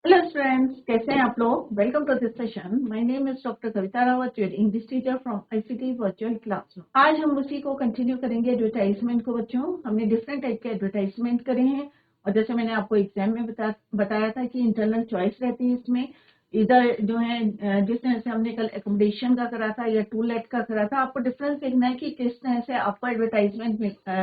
Hello students, कैसे हैं आप लोग। Welcome to this session. My name is doctor Kavita Rawat, your English teacher from ICT virtual classroom. आज हम उसी को कंटिन्यू करेंगे, एडवर्टाइजमेंट को। बच्चों, हमने डिफरेंट टाइप के एडवर्टाइजमेंट करे हैं और जैसे मैंने आपको एग्जाम में बताया था कि इंटरनल चॉइस रहती है इसमें। इधर जो है जिस तरह से हमने कल एकोमोडेशन का करा था या टू लेट का करा था, आपको डिफरेंस देखना है कि किस तरह से आपको एडवर्टाइजमेंट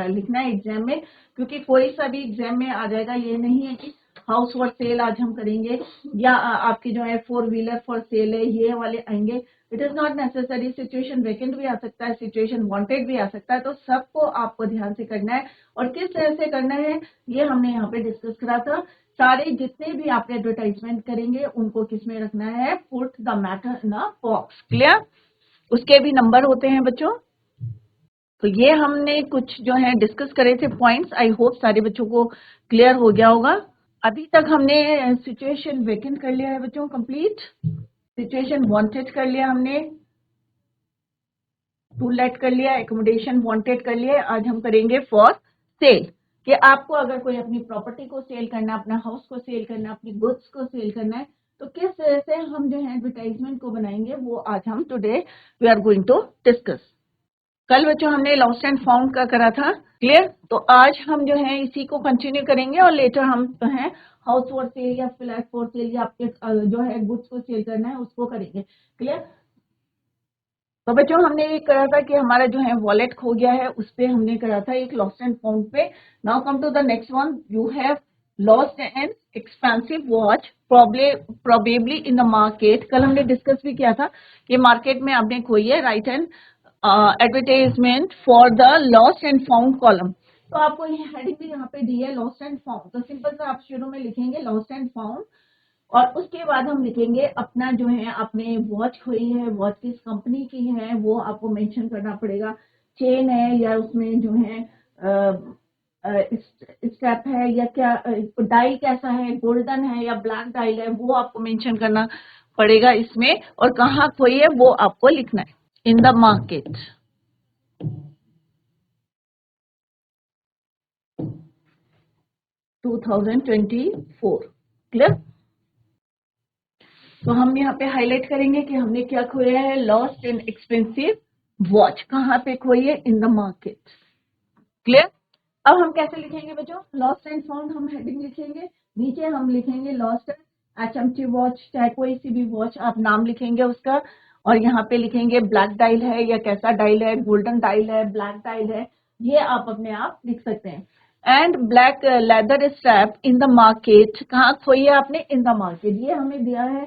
लिखना है एग्जाम में, क्योंकि कोई सा भी एग्जाम में आ जाएगा। ये नहीं है कि हाउस फॉर सेल आज हम करेंगे या आपकी जो है 4 व्हीलर फॉर सेल है, ये वाले आएंगे। It is not necessary. Situation vacant भी आ सकता है, सिचुएशन वांटेड भी आ सकता है, तो सबको आपको ध्यान से करना है। और किस तरह से करना है ये हमने यहाँ पे डिस्कस करा था। सारे जितने भी आप एडवर्टाइजमेंट करेंगे उनको किस में रखना है, put the matter in a box. Clear. उसके भी नंबर होते हैं बच्चों। तो ये हमने कुछ जो है डिस्कस करे थे पॉइंट्स। आई होप सारे बच्चों को क्लियर हो गया होगा। अभी तक हमने सिचुएशन वेकेंट कर लिया है बच्चों, कंप्लीट। सिचुएशन वांटेड कर लिया हमने, टू लेट कर लिया, एकोमोडेशन वांटेड कर लिया। आज हम करेंगे फॉर सेल, कि आपको अगर कोई अपनी प्रॉपर्टी को सेल करना, अपना हाउस को सेल करना, अपनी गुड्स को सेल करना है, तो किस तरह से हम जो है एडवर्टाइजमेंट को बनाएंगे, वो आज हम today we are going to discuss. कल बच्चों हमने लॉस्ट एंड फाउंड का करा था। क्लियर। तो आज हम जो है इसी को कंटिन्यू करेंगे और लेटर हम जो है हाउस फॉर सेल या फ्लैट फॉर सेल या आपके जो है गुड्स को सेल करना है उसको करेंगे। क्लियर। तो बच्चों हमने ये करा था कि हमारा जो है वॉलेट खो गया है, उस पे हमने करा था एक लॉस्ट एंड फाउंड पे। Now come to the next one. You have lost an expensive watch probably in the market. कल हमने डिस्कस भी किया था कि मार्केट में आपने खोई है। Right and advertisement for the lost and found column. तो आपको ये हेडिंग भी यहाँ पे दी है, लॉस्ट एंड फाउंड। तो सिंपल सा आप शुरू में लिखेंगे लॉस्ट एंड फाउंड और उसके बाद हम लिखेंगे अपना जो है, आपने वॉच खोई है, वॉच किस कंपनी की है वो आपको मेंशन करना पड़ेगा। चेन है या उसमें जो है स्टेप है या क्या, डायल कैसा है, गोल्डन है या ब्लैक डायल है, वो आपको मेंशन करना पड़ेगा इसमें। और कहाँ खोई है वो आपको लिखना है, इन द मार्केट। 2024। क्लियर। तो हम यहाँ पे हाईलाइट करेंगे कि हमने क्या खोया है, लॉस्ट एंड एक्सपेंसिव वॉच। कहाँ पे खोई है, इन द मार्केट। क्लियर। अब हम कैसे लिखेंगे बच्चों, लॉस्ट एंड फाउंड हम हेडिंग लिखेंगे, नीचे हम लिखेंगे लॉस्ट एचएमटी वॉच, चाहे कोई सी भी वॉच आप नाम लिखेंगे उसका। और यहाँ पे लिखेंगे ब्लैक डायल है या कैसा डायल है, गोल्डन डायल है, ब्लैक डायल है, ये आप अपने आप लिख सकते हैं। And black leather strap in the market. कहाँ खोई है आपने, इन द मार्केट। ये हमें दिया है,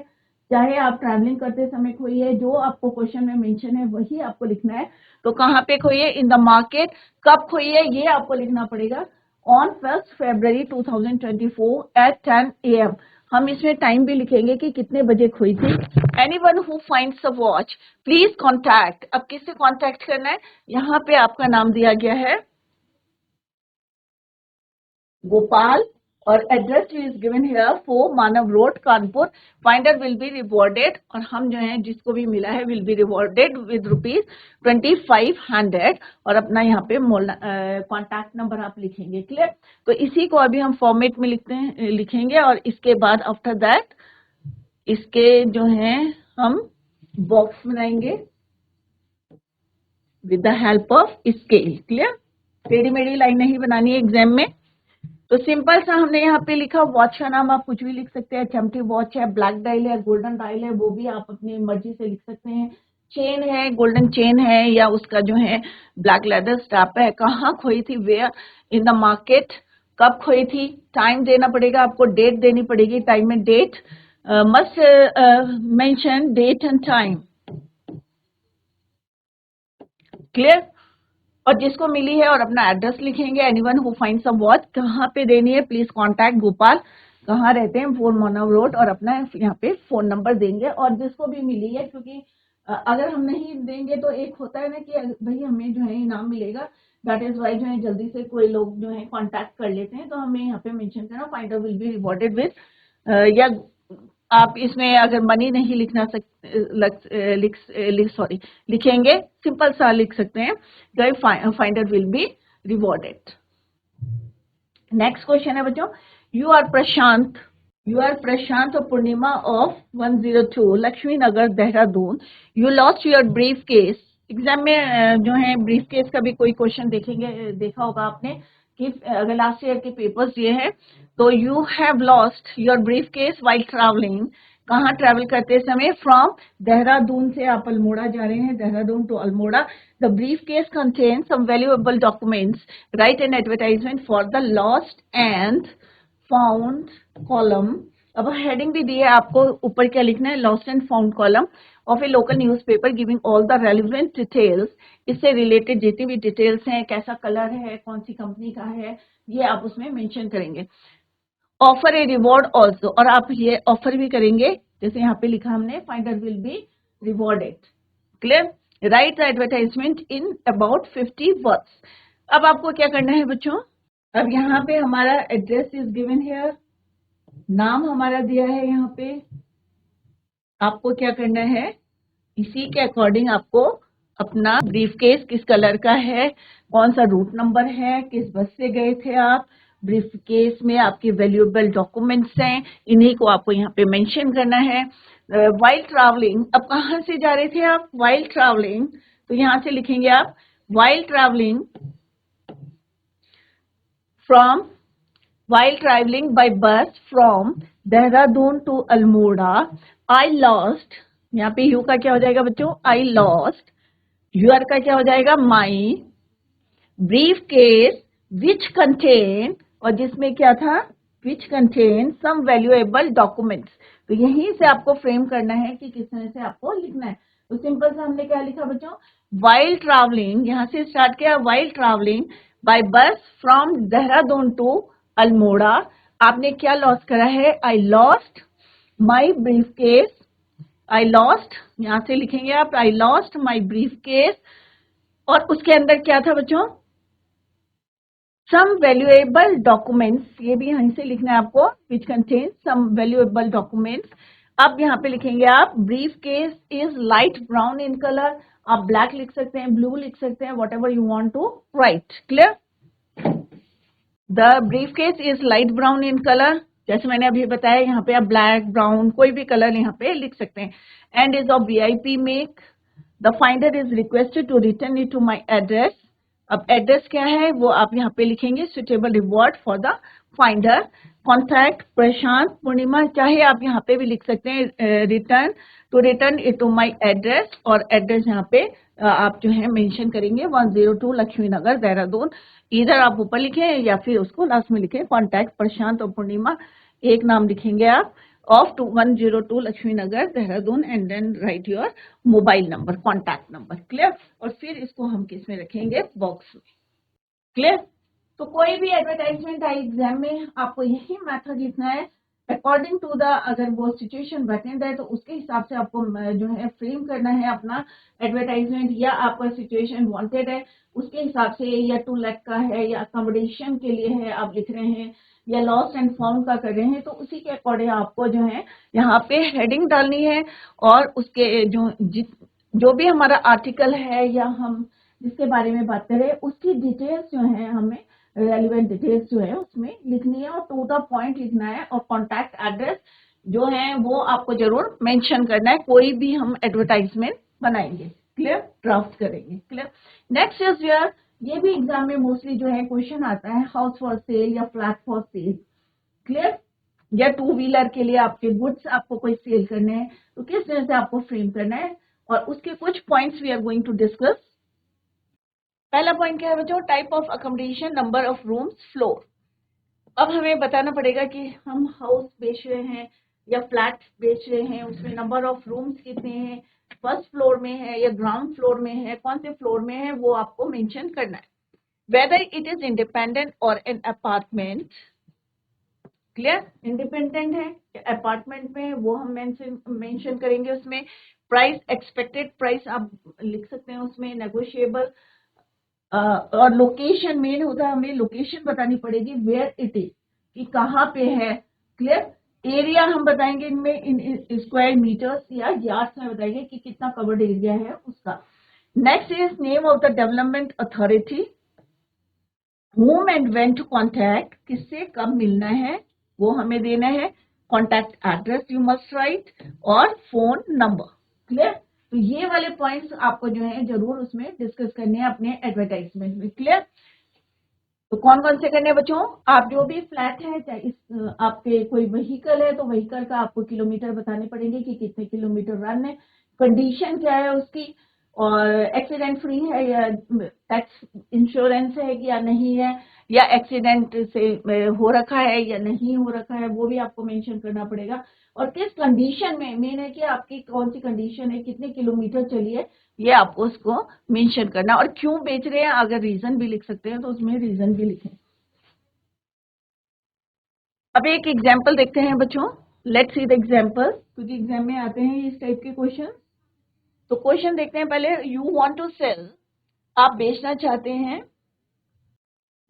चाहे आप ट्रैवलिंग करते समय खोई है, जो आपको क्वेश्चन में मेंशन है वही आपको लिखना है। तो कहाँ पे खोई है, इन द मार्केट। कब खोई है ये आपको लिखना पड़ेगा, ऑन 1 फरवरी 2024 एट 10 AM। हम इसमें टाइम भी लिखेंगे कि कितने बजे खोई थी। Anyone who finds a watch please contact. अब किससे कॉन्टैक्ट करना है, यहाँ पे आपका नाम दिया गया है गोपाल और address is given here 4 Manav road Kanpur. Finder will be rewarded, और हम जो है जिसको भी मिला है विल बी रिवॉर्डेड विद ₹2500। और अपना यहाँ पे कॉन्टैक्ट नंबर आप लिखेंगे। क्लियर। तो इसी को अभी हम फॉर्मेट में लिखेंगे और इसके बाद आफ्टर दैट इसके जो है हम बॉक्स बनाएंगे with the help of scale. Clear. टेढ़ी मेढ़ी लाइन नहीं बनानी है एग्जाम में। तो सिंपल सा हमने यहाँ पे लिखा, वॉच का नाम आप कुछ भी लिख सकते हैं, चमटी वॉच है, ब्लैक डायल है, गोल्डन डायल है, वो भी आप अपनी मर्जी से लिख सकते हैं। चेन है, गोल्डन चेन है या उसका जो है ब्लैक लेदर स्ट्रैप है। कहाँ खोई थी, वेयर, इन द मार्केट। कब खोई थी, टाइम देना पड़ेगा आपको, डेट देनी पड़ेगी, टाइम में date must mention date and time. Clear. और जिसको मिली है और अपना एड्रेस लिखेंगे, anyone who finds a watch. कहाँ पे देनी है, प्लीज कांटेक्ट गोपाल, कहाँ रहते हैं, 4 मानव रोड, और अपना यहाँ पे फोन नंबर देंगे। और जिसको भी मिली है, क्योंकि अगर हम नहीं देंगे तो एक होता है ना कि भाई हमें जो है इनाम मिलेगा, दैट इज वाई जो है जल्दी से कोई लोग जो है कांटेक्ट कर लेते हैं। तो हमें यहाँ पे मेंशन करना, finder will be rewarded with, या आप इसमें अगर मनी नहीं लिखना सॉरी लिखेंगे, सिंपल सा लिख सकते हैं, finder will be rewarded. Next question है बच्चों, you are Prashant You are Prashant or Purnima of 102 Lakshmi Nagar, Dehradun. You lost your briefcase. Exam में जो है ब्रीफ केस का भी कोई क्वेश्चन देखेंगे, देखा होगा आपने कि अगर लास्ट ईयर के पेपर्स दिए हैं तो you have lost your brief case while travelling. कहाँ ट्रैवल करते समय? फ्रॉम देहरादून से आप अल्मोड़ा जा रहे हैं, Dehradun to Almora. The briefcase contain some valuable documents. Write an advertisement for the lost and found column. अब हेडिंग भी दी है आपको, ऊपर क्या लिखना है? Lost and found column of a local newspaper giving all the relevant details. इससे रिलेटेड जितनी भी डिटेल्स हैं, कैसा कलर है, कौन सी कंपनी का है, ये आप उसमें मेंशन करेंगे. ऑफर ए रिवॉर्ड ऑल्सो, और आप ये ऑफर भी करेंगे, जैसे यहाँ पे लिखा हमने, finder will be rewarded. Clear? Right the advertisement in about 50 words. अब आपको क्या करना है बच्चों? अब यहाँ पे हमारा एड्रेस इज गिवन हियर, नाम हमारा दिया है यहाँ पे. आपको क्या करना है? इसी के अकॉर्डिंग आपको अपना ब्रीफकेस किस कलर का है, कौन सा रूट नंबर है, किस बस से गए थे आप, ब्रीफकेस में आपके वैल्यूएबल डॉक्यूमेंट्स हैं, इन्हीं को आपको यहाँ पे मेंशन करना है. वाइल ट्रैवलिंग, अब कहाँ से जा रहे थे आप? वाइल ट्रैवलिंग, तो यहाँ से लिखेंगे आप while travelling from while traveling by bus from Dehradun to Almora, I lost. यहाँ पे you का क्या हो जाएगा बच्चों? I lost. Your का क्या हो जाएगा? My briefcase which contain, और जिसमें क्या था? Which contain some valuable documents. तो यहीं से आपको फ्रेम करना है कि किस तरह से आपको लिखना है. तो सिंपल से हमने क्या लिखा बच्चों? While traveling, यहाँ से स्टार्ट किया. While traveling by bus from Dehradun to Almora, आपने क्या लॉस करा है? I lost my briefcase. I lost, यहां से लिखेंगे आप I lost my briefcase. और उसके अंदर क्या था बच्चों? Some valuable documents, ये भी यहीं से लिखना है आपको, which contains some valuable documents. अब यहाँ पे लिखेंगे आप briefcase is light brown in color. आप ब्लैक लिख सकते हैं, ब्लू लिख सकते हैं, whatever you want to write. Clear? The briefcase is light brown in colour. जैसे मैंने अभी बताया, यहाँ पे आप ब्लैक, ब्राउन, कोई भी कलर यहाँ पे लिख सकते हैं. And is of VIP make. The finder is requested to return it to my address. अब एड्रेस क्या है वो आप यहाँ पे लिखेंगे. Suitable reward for the finder. Contact Prashant Purnima, चाहे आप यहाँ पे भी लिख सकते हैं return it to my address, और एड्रेस यहाँ पे आप जो है मेंशन करेंगे 102 लक्ष्मी नगर, देहरादून. इधर आप ऊपर लिखें या फिर उसको लास्ट में लिखें. कॉन्टैक्ट प्रशांत और पूर्णिमा, एक नाम लिखेंगे आप, of 102 Laxmi Nagar, Dehradun, and then write your mobile number, contact number. Clear? और फिर इसको हम किस में रखेंगे? बॉक्स में. क्लियर? तो कोई भी एडवर्टाइजमेंट आई एग्जाम में, आपको यही मेथड लिखना है अकॉर्डिंग टू द, अगर वो सिचुएशन वैकेंट है तो उसके हिसाब से आपको जो है फ्रेम करना है अपना एडवर्टाइजमेंट, या आपका सिचुएशन वांटेड है उसके हिसाब से, या 2 लाख का है, या अकोमोडेशन के लिए है आप लिख रहे हैं, या लॉस्ट एंड फाउंड का कर रहे हैं, तो उसी के अकॉर्डिंग आपको जो है यहाँ पे हेडिंग डालनी है. और उसके जो भी हमारा आर्टिकल है या हम जिसके बारे में बात करें उसकी डिटेल्स जो है, हमें रेलिवेंट डिटेल्स जो है उसमें लिखनी है, और टू द पॉइंट लिखना है. और कॉन्टैक्ट एड्रेस जो है वो आपको जरूर मेंशन करना है कोई भी हम एडवर्टाइजमेंट बनाएंगे. क्लियर? ड्राफ्ट करेंगे. क्लियर? नेक्स्ट इज योर, ये भी एग्जाम में मोस्टली जो है क्वेश्चन आता है, हाउस फॉर सेल या फ्लैट फॉर सेल. क्लियर? या 2 व्हीलर के लिए आपके गुड्स आपको कोई सेल करने हैं, तो किस तरह से आपको फ्रेम करना है, और उसके कुछ points we are going to discuss. पहला पॉइंट क्या है बच्चों? Type of accommodation, number of rooms, floor. अब हमें बताना पड़ेगा कि हम हाउस बेच रहे हैं या फ्लैट बेच रहे हैं, उसमें नंबर ऑफ रूम्स कितने हैं, फर्स्ट फ्लोर में है या ग्राउंड फ्लोर में है, कौन से फ्लोर में है, वो आपको मेंशन करना है. वेदर इट इज इंडिपेंडेंट और एन अपार्टमेंट. क्लियर? इंडिपेंडेंट है या अपार्टमेंट में, वो हम मेंशन करेंगे उसमें. प्राइस, एक्सपेक्टेड प्राइस आप लिख सकते हैं उसमें, नेगोशिएबल. और लोकेशन मेन होता है, हमें लोकेशन बतानी पड़ेगी, वेयर इट इज, कि कहाँ पे है. क्लियर? एरिया हम बताएंगे इनमें इन स्क्वायर मीटर्स या यार्ड्स में बताएंगे कि कितना कवर्ड एरिया है उसका. Next is name of the development authority. whom and when to contact, किससे कब मिलना है वो हमें देना है. Contact address you must write और फोन नंबर। क्लियर? तो ये वाले पॉइंट्स आपको जो है जरूर उसमें डिस्कस करने हैं अपने एडवर्टाइजमेंट में। क्लियर? तो कौन कौन से करने हैं बच्चों? आप जो भी फ्लैट है, चाहे इस आपके कोई व्हीकल है तो व्हीकल का आपको किलोमीटर बताने पड़ेंगे कि कितने किलोमीटर रन है, कंडीशन क्या है उसकी, और एक्सीडेंट फ्री है या टैक्स इंश्योरेंस है या नहीं है, या एक्सीडेंट से हो रखा है या नहीं हो रखा है, वो भी आपको मेंशन करना पड़ेगा। और किस कंडीशन में, मेन है कि आपकी कौन सी कंडीशन है, कितने किलोमीटर चली है, ये आपको उसको मेंशन करना, और क्यों बेच रहे हैं अगर रीजन भी लिख सकते हैं तो उसमें रीजन भी लिखें। अब एक एग्जांपल देखते हैं बच्चों, लेट्स सी द एग्जांपल, क्योंकि एग्जाम में आते हैं इस टाइप के क्वेश्चन। तो क्वेश्चन देखते हैं पहले। यू वांट टू सेल, आप बेचना चाहते हैं,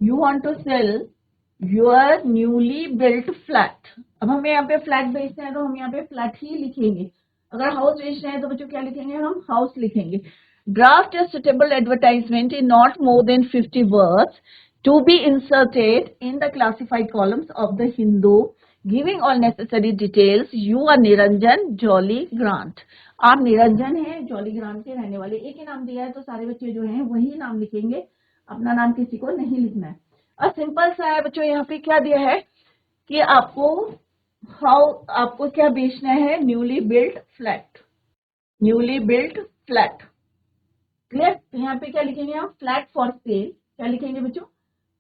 you want to sell your newly built flat. अब हमें यहाँ पे फ्लैट बेचना है तो हम यहाँ पे फ्लैट ही लिखेंगे। अगर हाउस बेचना है तो बच्चों क्या लिखेंगे, हम हाउस लिखेंगे। Draft a suitable advertisement in not more than 50 words to be inserted in the classified columns of the Hindu, giving all necessary details. You are Niranjan Jolly Grant. आप निरंजन हैं, जॉली ग्रांट के रहने वाले। एक ही नाम दिया है तो सारे बच्चे जो हैं वही नाम लिखेंगे, अपना नाम किसी को नहीं लिखना है। और सिंपल सा है बच्चों, यहाँ पे क्या दिया है कि आपको क्या बेचना है, newly built flat, newly built flat. Clear? तो यहाँ पे क्या लिखेंगे हम, फ्लैट फॉर सेल। क्या लिखेंगे बच्चों,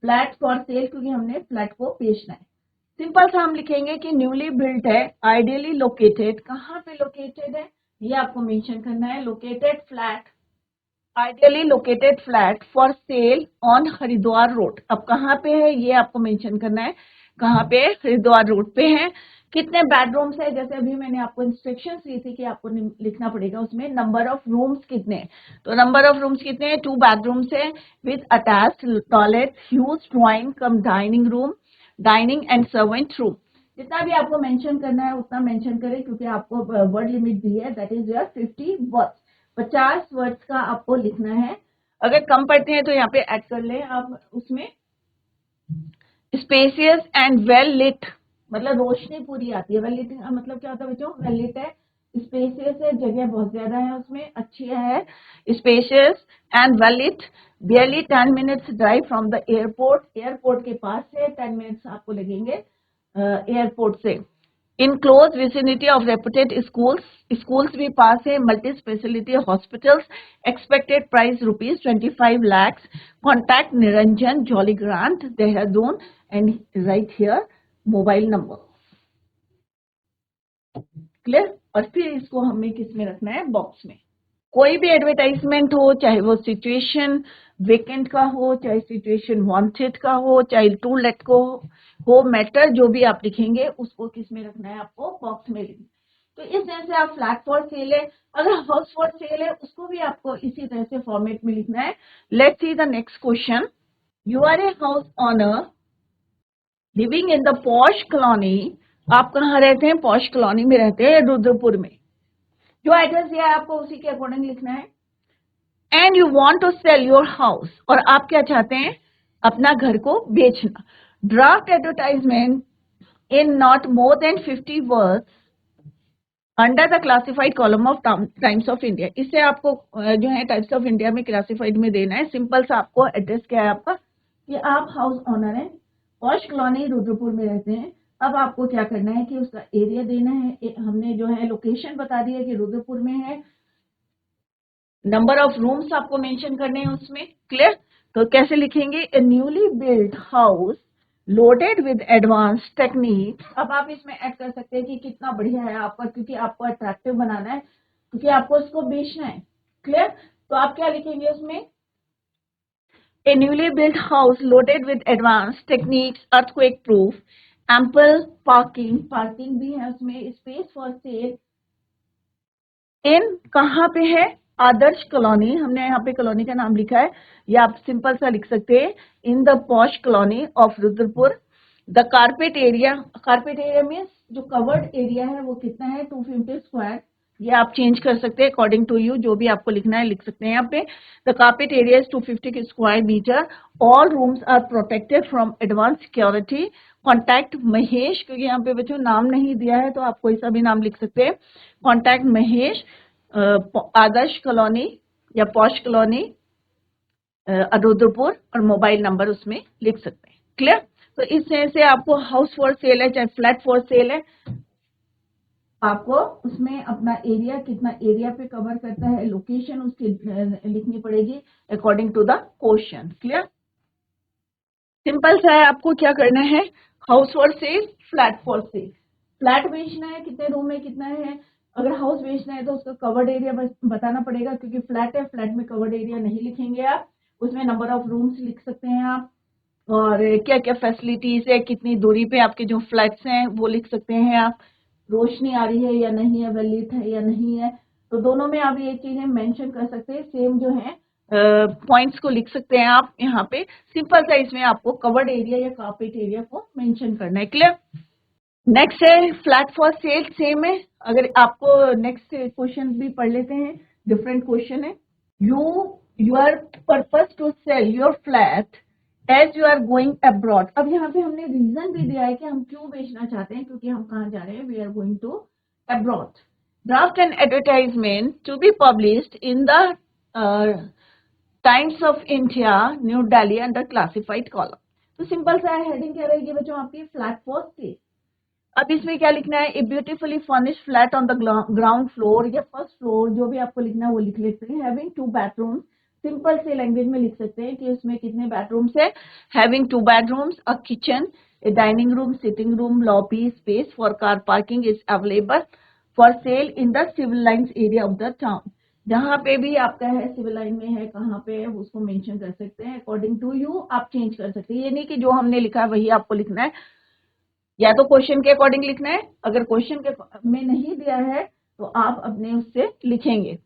फ्लैट फॉर सेल, क्योंकि हमने फ्लैट को बेचना है। सिंपल सा हम लिखेंगे कि न्यूली बिल्ट है, आइडियली लोकेटेड, कहाँ पे लोकेटेड है ये आपको मेंशन करना है। Located flat, ideally located flat for cell on Haridwar road. अब कहाँ पे है ये आपको मेंशन करना है, कहाँ पे, हरिद्वार रोड पे है। कितने बेडरूम्स है, जैसे अभी मैंने आपको इंस्ट्रक्शंस दी थी कि आपको लिखना पड़ेगा उसमें नंबर ऑफ रूम्स कितने हैं। तो नंबर ऑफ रूम्स कितने हैं, 2 बेडरूम्स है with attached toilet, huge drawing come dining room, dining and servant room. जितना भी आपको मेंशन करना है उतना मेंशन करें, क्योंकि आपको वर्ड लिमिट दी है, that is your 50 words. 50 words का आपको लिखना है। अगर कम पढ़ते हैं तो यहाँ पे ऐड कर लें आप उसमें। स्पेसियस एंड वेल लिट, मतलब रोशनी पूरी आती है। वेल लिट मतलब क्या होता है बच्चों, वेल लिट है, स्पेसियस है, जगह बहुत ज्यादा है उसमें, अच्छी है, spacious and well lit. Nearly 10 minutes drive from the airport, airport के पास है, 10 मिनट्स आपको लगेंगे एयरपोर्ट से। In close vicinity of reputed schools, schools भी पास है, multi speciality hospitals. Expected price ₹25 lakh. Contact Niranjan Jolly Grant Dehradun and right here mobile number. Clear? और फिर इसको हमें किस में रखना है, बॉक्स में। कोई भी एडवर्टाइजमेंट हो, चाहे वो सिचुएशन वेकेंट का हो, चाहे सिचुएशन वांटेड का हो, चाहे टू लेट को हो, मैटर जो भी आप लिखेंगे उसको किस में रखना है, आपको बॉक्स में लिखना। तो इस तरह से आप फ्लैट फॉर सेल है, अगर हाउस फॉर सेल है उसको भी आपको इसी तरह से फॉर्मेट में लिखना है। Let's see the next question. You are a house owner living in the posh colony. आप कहाँ रहते हैं, पॉश कॉलोनी में रहते हैं, रुद्रपुर में। जो एड्रेस दिया है आपको उसी के अकॉर्डिंग लिखना है। And you want to sell your house, और आप क्या चाहते हैं, अपना घर को बेचना। Draft advertisement in not more than 50 words under the classified column of Times of India. इससे आपको जो है टाइम्स ऑफ इंडिया में क्लासिफाइड में देना है। सिंपल सा आपको एड्रेस क्या है आपका, कि आप हाउस ओनर हैं, पॉश कॉलोनी रुद्रपुर में रहते हैं। अब आपको क्या करना है कि उसका एरिया देना है। हमने जो है लोकेशन बता दी है कि रुद्रपुर में है। नंबर ऑफ रूम्स आपको मेंशन करने हैं उसमें। क्लियर? तो कैसे लिखेंगे, a newly built house loaded with advance technique. अब आप इसमें ऐड कर सकते हैं कि कितना बढ़िया है आपका, क्योंकि आपको अट्रैक्टिव बनाना है, क्योंकि आपको इसको बेचना है। क्लियर? तो आप क्या लिखेंगे उसमें, a newly built house loaded with advance techniques, earthquake proof, ample parking, parking भी है उसमें, स्पेस फॉर सेल इन, कहाँ पे है, आदर्श कॉलोनी, हमने यहाँ पे कॉलोनी का नाम लिखा है, या आप सिंपल सा लिख सकते हैं, इन the posh colony of Rudrapur. The carpet area, carpet area means जो कवर्ड एरिया है वो कितना है, 250 स्क्वायर ये आप चेंज कर सकते हैं अकॉर्डिंग टू यू, जो भी आपको लिखना है लिख सकते हैं यहाँ पे। The carpet area is 250 square metre, all rooms are protected from advance security, contact Mahesh, क्योंकि यहाँ पे बच्चों नाम नहीं दिया है तो आप कोई सा भी नाम लिख सकते हैं। कॉन्टैक्ट महेश, आदर्श कॉलोनी या पॉश कॉलोनी, रुद्रपुर, और मोबाइल नंबर उसमें लिख सकते हैं। क्लियर? तो इस तरह से आपको हाउस फॉर सेल है चाहे फ्लैट फॉर सेल है, आपको उसमें अपना एरिया, कितना एरिया पे कवर करता है, लोकेशन उसकी लिखनी पड़ेगी according to the question. Clear? Simple सा है, आपको क्या करना है, house for sale, flat for sale. Flat बेचना है, कितने रूम है, कितना है। अगर हाउस बेचना है तो उसका कवर्ड एरिया बताना पड़ेगा, क्योंकि फ्लैट है, फ्लैट में कवर्ड एरिया नहीं लिखेंगे आप, उसमें नंबर ऑफ रूम्स लिख सकते हैं आप, और क्या क्या फैसिलिटीज है, कितनी दूरी पे आपके जो फ्लैट्स हैं वो लिख सकते हैं आप, रोशनी आ रही है या नहीं है, वेलिट है या नहीं है, तो दोनों में आप ये चीजें मेंशन कर सकते हैं। सेम जो है पॉइंट्स को लिख सकते हैं आप यहाँ पे। सिंपल सा इसमें आपको कवर्ड एरिया या कार्पेट एरिया को मेंशन करना है। क्लियर? नेक्स्ट है फ्लैट फॉर सेल, सेम है। अगर आपको नेक्स्ट क्वेश्चन भी पढ़ लेते हैं, डिफरेंट क्वेश्चन है। Your purpose to sell your flat as you are going abroad. अब यहाँ पे हमने रीजन भी दिया है कि हम क्यों बेचना चाहते हैं, क्योंकि हम कहाँ जा रहे हैं, we are going to abroad. Draft an advertisement to be published in the Times of India New Delhi under classified column. तो सिंपल सा हेडिंग क्या रहेगी बच्चों आपकी, फ्लैट फॉर सेल। अब इसमें क्या लिखना है, a beautifully furnished flat on the ground floor या फर्स्ट फ्लोर, जो भी आपको लिखना है वो लिख लेते हैं। हैविंग 2 बेडरूम, सिंपल से लैंग्वेज में लिख सकते हैं कि उसमें कितने बेडरूम्स है। Having 2 bedrooms, a kitchen, a dining room, sitting room, lobby, space for car parking is available for sale in the civil lines area of the town. जहां पे भी आपका है सिविल लाइन में है, कहाँ पे है उसको मेंशन कर सकते हैं। अकॉर्डिंग टू यू आप चेंज कर सकते हैं, ये नहीं कि जो हमने लिखा है वही आपको लिखना है, या तो क्वेश्चन के अकॉर्डिंग लिखना है। अगर क्वेश्चन के में नहीं दिया है तो आप अपने उससे लिखेंगे।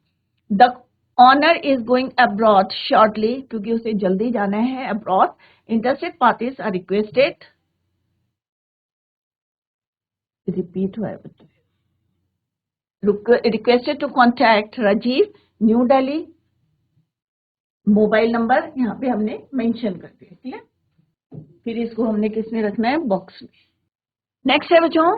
The owner is going abroad shortly, क्योंकि उसे जल्दी जाना है abroad. Interested parties are requested, repeat हुआ है बच्चों, requested to contact Rajiv, New Delhi, mobile number यहाँ पे हमने मेंशन कर दिया। क्लियर? फिर इसको हमने किस में रखना है, बॉक्स में। नेक्स्ट है बच्चों,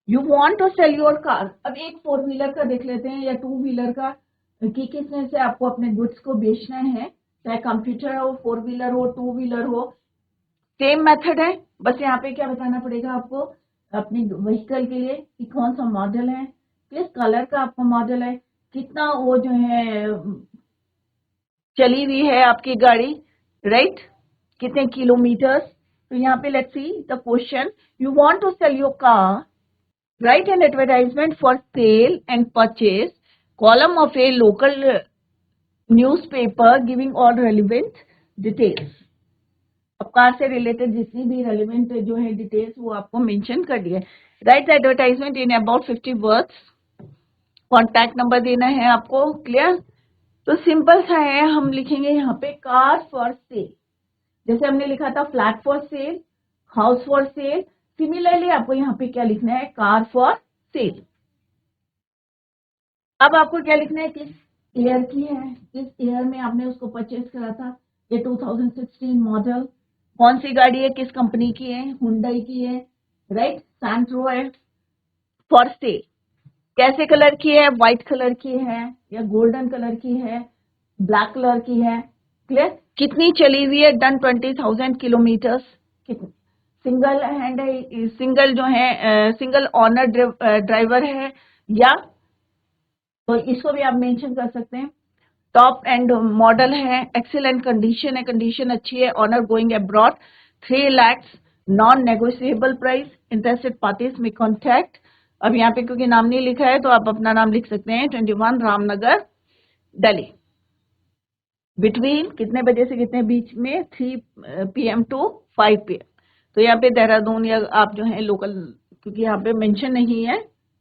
you want to sell your car. अब एक 4 व्हीलर का देख लेते हैं या 2 व्हीलर का, कि किस में से आपको अपने गुड्स को बेचना है, चाहे कंप्यूटर हो, 4 व्हीलर हो, 2 व्हीलर हो, सेम मेथड है। बस यहाँ पे क्या बताना पड़ेगा आपको अपनी व्हीकल के लिए कि कौन सा मॉडल है, किस कलर का आपका मॉडल है, कितना वो जो है चली हुई है आपकी गाड़ी, राइट, कितने किलोमीटर। तो यहाँ पे let's see the question, you want to sell your car, write an advertisement for sale and purchase, column of a local newspaper giving all relevant details। अब कार से रिलेटेड जितनी भी रेलिवेंट जो है डिटेल्स वो आपको मेंशन कर दिए। Right advertisement in about 50 words, contact number देना है आपको। क्लियर? तो सिंपल सा है, हम लिखेंगे यहाँ पे कार फॉर सेल, जैसे हमने लिखा था flat for cell, house for cell, similarly आपको यहाँ पे क्या लिखना है, कार फॉर सेल। अब आपको क्या लिखना है, किस ईयर की है, किस ईयर में आपने उसको परचेज करा था, ये 2016 मॉडल, कौन सी गाड़ी है, किस कंपनी की है, हुंडई की है, राइट, सैंट्रो है, फॉर सेल। कैसे कलर की है, व्हाइट कलर की है या गोल्डन कलर की है, ब्लैक कलर की है। क्लियर? कितनी चली हुई है, डन 20,000 किलोमीटर, सिंगल हैंड है, सिंगल जो है सिंगल ऑनर ड्राइवर है, या तो इसको भी आप मेंशन कर सकते हैं। टॉप एंड मॉडल है, एक्सीलेंट कंडीशन है, कंडीशन अच्छी है, owner going abroad, 3 lakh, non negotiable price, interested parties में कॉन्टैक्ट। अब यहाँ पे क्योंकि नाम नहीं लिखा है तो आप अपना नाम लिख सकते हैं, 21 रामनगर दिल्ली, बिटवीन कितने बजे से कितने बीच में, 3 PM to 5 PM। तो यहाँ पे देहरादून या आप जो है लोकल, क्योंकि यहाँ पे मेंशन नहीं है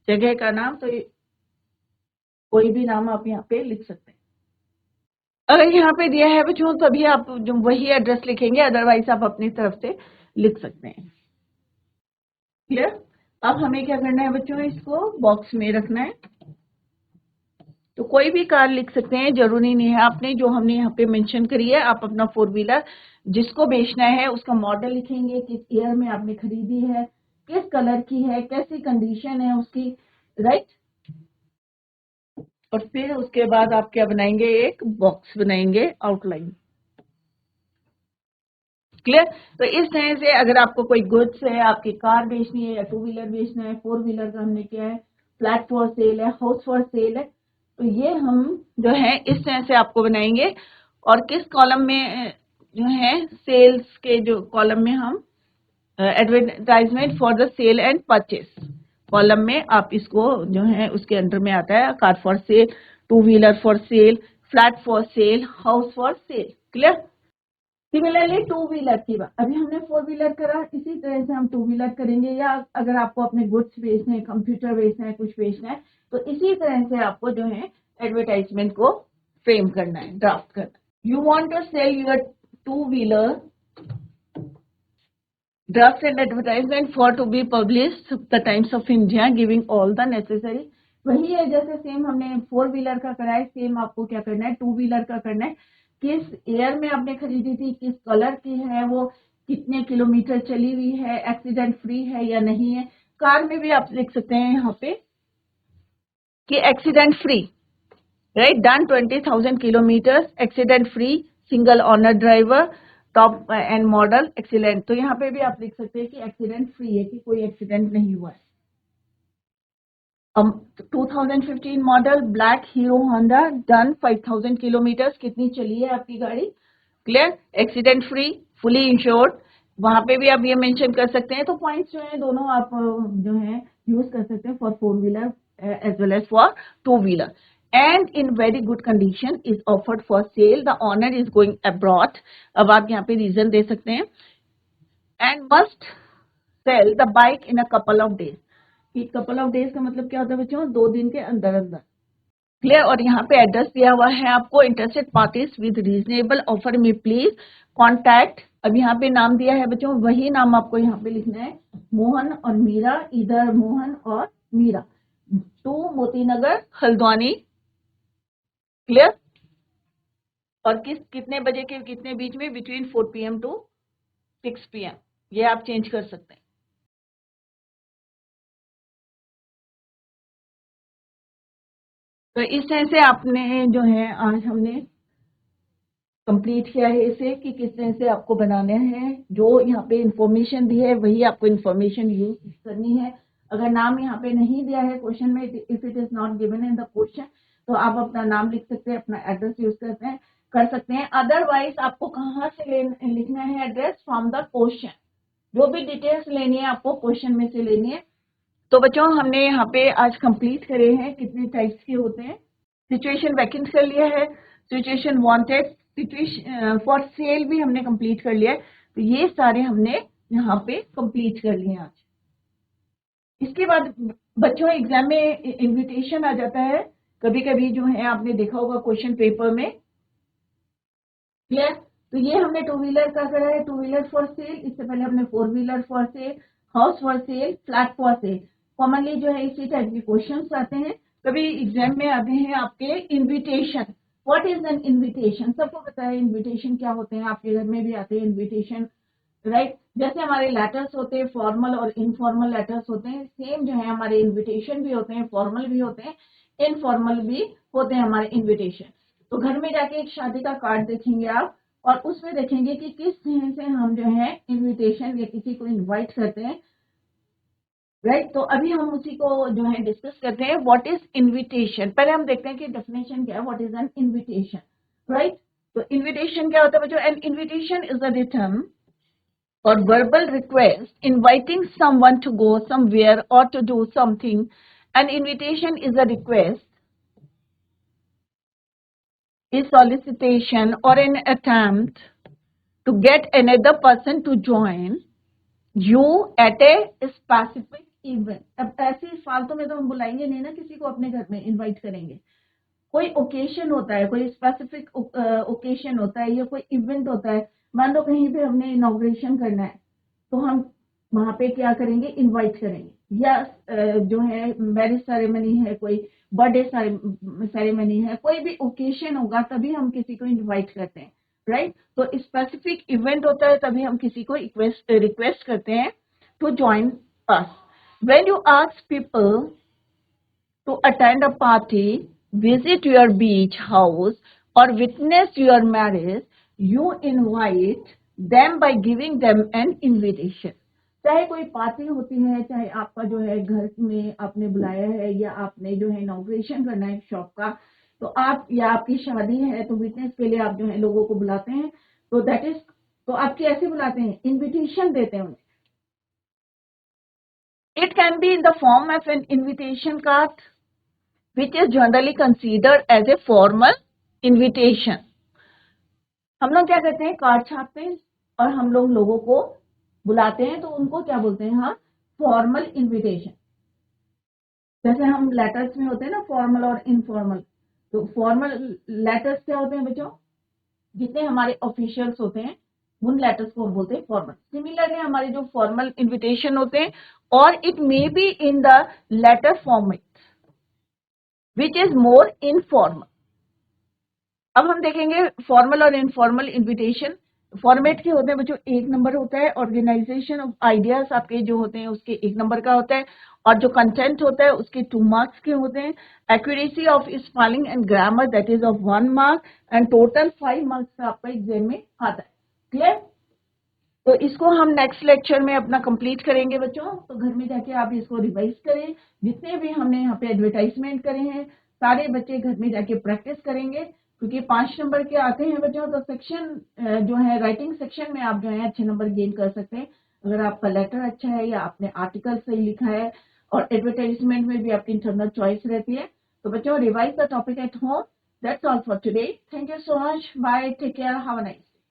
जगह का नाम, तो कोई भी नाम आप यहाँ पे लिख सकते हैं। अगर यहाँ पे दिया है बच्चों तभी आप जो वही एड्रेस लिखेंगे, अदरवाइज आप अपनी तरफ से लिख सकते हैं। क्लियर? अब हमें क्या करना है बच्चों, इसको बॉक्स में रखना है। तो कोई भी कार लिख सकते हैं, जरूरी नहीं है आपने जो हमने यहाँ पे मेंशन करी है। आप अपना 4 व्हीलर जिसको बेचना है उसका मॉडल लिखेंगे, किस ईयर में आपने खरीदी है, किस कलर की है, कैसी कंडीशन है उसकी, राइट। और फिर उसके बाद आप क्या बनाएंगे, एक बॉक्स बनाएंगे, आउटलाइन। क्लियर। तो इस तरह से अगर आपको कोई गुड्स है, आपकी कार बेचनी है या 2 व्हीलर बेचना है, 4 व्हीलर का हमने क्या है, फ्लैट फॉर सेल है, हाउस फॉर सेल है, तो ये हम जो है इस तरह से आपको बनाएंगे। और किस कॉलम में जो है, सेल्स के जो कॉलम में हम advertisement for the sale and purchase column में आप इसको जो है उसके अंडर में आता है, car for sale, 2 wheeler for sale, flat for cell, house for cell. Clear. Similarly 2 wheeler की बात, अभी हमने 4 व्हीलर करा, इसी तरह से हम 2 व्हीलर करेंगे। या अगर आपको अपने गुड्स बेचने हैं, कंप्यूटर बेचना है, कुछ बेचना है, तो इसी तरह से आपको जो है एडवर्टाइजमेंट को फ्रेम करना है, ड्राफ्ट करना है। You want to sell your 2 wheeler, draft and advertisement for to be published the Times of India giving all the necessary. वही है जैसे सेम हमने 4 व्हीलर का करा है, सेम आपको क्या करना है, 2 व्हीलर का करना है। किस एयर में आपने खरीदी थी, किस कलर की है वो, कितने किलोमीटर चली हुई है, एक्सीडेंट फ्री है या नहीं है। कार में भी आप लिख सकते हैं यहाँ पे कि accident free, right, done 20,000 kilometre, accident free, single owner driver, top end model, excellent. तो यहाँ पे भी आप लिख सकते हैं कि एक्सीडेंट फ्री है, कि कोई एक्सीडेंट नहीं हुआ है। 2015 model black hero Honda, done 5,000 kilometre, कितनी चली है आपकी गाड़ी। Clear. Accident free, fully insured, वहां पे भी आप ये मेंशन कर सकते हैं। तो पॉइंट्स जो है दोनों आप जो है यूज कर सकते हैं for 4 wheeler as well as for 2 wheeler. And in very good condition is offered for sale, the owner is going abroad. अब आप यहाँ पे रीजन दे सकते हैं। And must sell the bike in a couple of days. Couple of days का मतलब क्या होता है बच्चों, 2 दिन के अंदर अंदर। क्लियर। और यहाँ पे एड्रेस दिया हुआ है आपको, interested parties with reasonable offer में प्लीज कॉन्टैक्ट। अब यहाँ पे नाम दिया है बच्चों, वही नाम आपको यहाँ पे लिखना है, मोहन और मीरा, इधर मोहन और मीरा, 2 मोती नगर हल्द्वानी। क्लियर। और कितने बजे के कितने बीच में, बिटवीन 4 PM टू 6 PM, ये आप चेंज कर सकते हैं। तो इस तरह से आपने जो है आज हमने कंप्लीट किया है इसे, कि किस तरह से आपको बनाना है। जो यहाँ पे इंफॉर्मेशन दी है वही आपको इंफॉर्मेशन यूज करनी है। अगर नाम यहाँ पे नहीं दिया है क्वेश्चन में, if it is not given in the question, तो आप अपना नाम लिख सकते हैं, अपना एड्रेस यूज कर सकते हैं। अदरवाइज आपको कहाँ से लिखना है एड्रेस, फ्रॉम द क्वेश्चन। जो भी डिटेल्स लेनी है आपको क्वेश्चन में से लेनी है। तो बच्चों हमने यहाँ पे आज कंप्लीट करे हैं, कितने टाइप्स के होते हैं। सिचुएशन वैकेंट कर लिया है, situation wanted, situation for sale भी हमने कंप्लीट कर लिया है। तो ये सारे हमने यहाँ पे कंप्लीट कर लिए आज। इसके बाद बच्चों एग्जाम में इनविटेशन आ जाता है कभी कभी, जो है आपने देखा होगा क्वेश्चन पेपर में। क्लियर। तो ये हमने 2 व्हीलर का करा है, 2 व्हीलर फॉर सेल। इससे पहले हमने 4 wheeler for sale, house for sale, flat for cell. Commonly जो है इसी टाइप के क्वेश्चंस आते हैं। कभी एग्जाम में आते हैं आपके invitation. What is an invitation, सबको पता है इनविटेशन क्या होते हैं, आपके घर में भी आते हैं इनविटेशन, राइट। जैसे हमारे लेटर्स होते हैं, फॉर्मल और इनफॉर्मल लेटर्स होते हैं, सेम जो है हमारे इनविटेशन भी होते हैं, फॉर्मल भी होते हैं, इनफॉर्मल भी होते हैं हमारे इनविटेशन। तो घर में जाके एक शादी का कार्ड देखेंगे आप, और उसमें देखेंगे कि किस तरह से हम जो है इनविटेशन या किसी को इनवाइट करते हैं, राइट। तो अभी हम उसी को जो है डिस्कस करते हैं, व्हाट इज इनविटेशन। पहले हम देखते हैं कि डेफिनेशन क्या है, what is an invitation, right. तो इनविटेशन क्या होता है बच्चों, an invitation is a written or verbal request inviting someone to go somewhere or to do something. An invitation is a request, a solicitation or an attempt to get another person to join you at a specific event. अब ऐसे फालतू में तो हम बुलाएंगे नहीं ना किसी को, अपने घर में इनवाइट करेंगे। कोई ओकेशन होता है, कोई स्पेसिफिक ओकेशन होता है, या कोई इवेंट होता है। मान लो कहीं पे हमने इनॉग्रेशन करना है, तो हम वहां पे क्या करेंगे, इनवाइट करेंगे। या जो है मैरिज सेरेमनी है, कोई बर्थडे सेरेमनी है, कोई भी ओकेशन होगा तभी हम किसी को इनवाइट करते हैं, राइट। तो स्पेसिफिक इवेंट होता है तभी हम किसी को रिक्वेस्ट करते हैं to join us. When you ask people to attend a party, visit your beach house, or witness your marriage, you invite them by giving them an invitation. चाहे कोई पार्टी होती है, चाहे आपका जो है घर में आपने बुलाया है या आपने जो है इनॉग्रेशन करना है शॉप का, तो आप या आपकी शादी है तो विटनेस के लिए आप जो है लोगों को बुलाते हैं। तो दैट इज, तो आप कैसे बुलाते हैं? इनविटेशन देते हैं उन्हें। It can be in the form of N invitation card which is generally considered as a formal invitation. हम लोग क्या करते हैं? कार्ड छापते हैं और हम लोग लोगों को बुलाते हैं, तो उनको क्या बोलते हैं? हाँ, फॉर्मल इनविटेशन। जैसे हम लेटर्स में होते हैं ना, फॉर्मल और इनफॉर्मल। तो फॉर्मल लेटर्स क्या होते हैं बच्चों? जितने हमारे ऑफिशियल्स होते हैं उन लेटर्स को हम बोलते हैं फॉर्मल। सिमिलरली हमारे जो फॉर्मल इनविटेशन होते हैं, और it may be in the letter format which is more informal. अब हम देखेंगे फॉर्मल और इनफॉर्मल इनविटेशन। फॉर्मेट के होते हैं बच्चों, 1 नंबर होता है, ऑर्गेनाइजेशन ऑफ आइडियाज आपके जो होते हैं उसके 1 नंबर का होता है, और जो कंटेंट होता है उसके 2 मार्क्स के होते हैं। Accuracy of spelling and grammar that is of 1 mark, and total 5 marks का आपका एग्जाम में आता है। क्लियर? तो इसको हम नेक्स्ट लेक्चर में अपना कंप्लीट करेंगे बच्चों। तो घर में जाके आप इसको रिवाइज करें। जितने भी हमने यहाँ पे एडवर्टाइजमेंट करे हैं सारे बच्चे घर में जाके प्रैक्टिस करेंगे, क्योंकि 5 नंबर के आते हैं बच्चों। तो सेक्शन जो है राइटिंग सेक्शन में आप जो है अच्छे नंबर गेन कर सकते हैं अगर आपका लेटर अच्छा है या आपने आर्टिकल सही लिखा है, और एडवर्टाइजमेंट में भी आपकी इंटरनल चॉइस रहती है। तो बच्चों, revise the topic at home. That's all for today. Thank you so much. Bye, take care, have a nice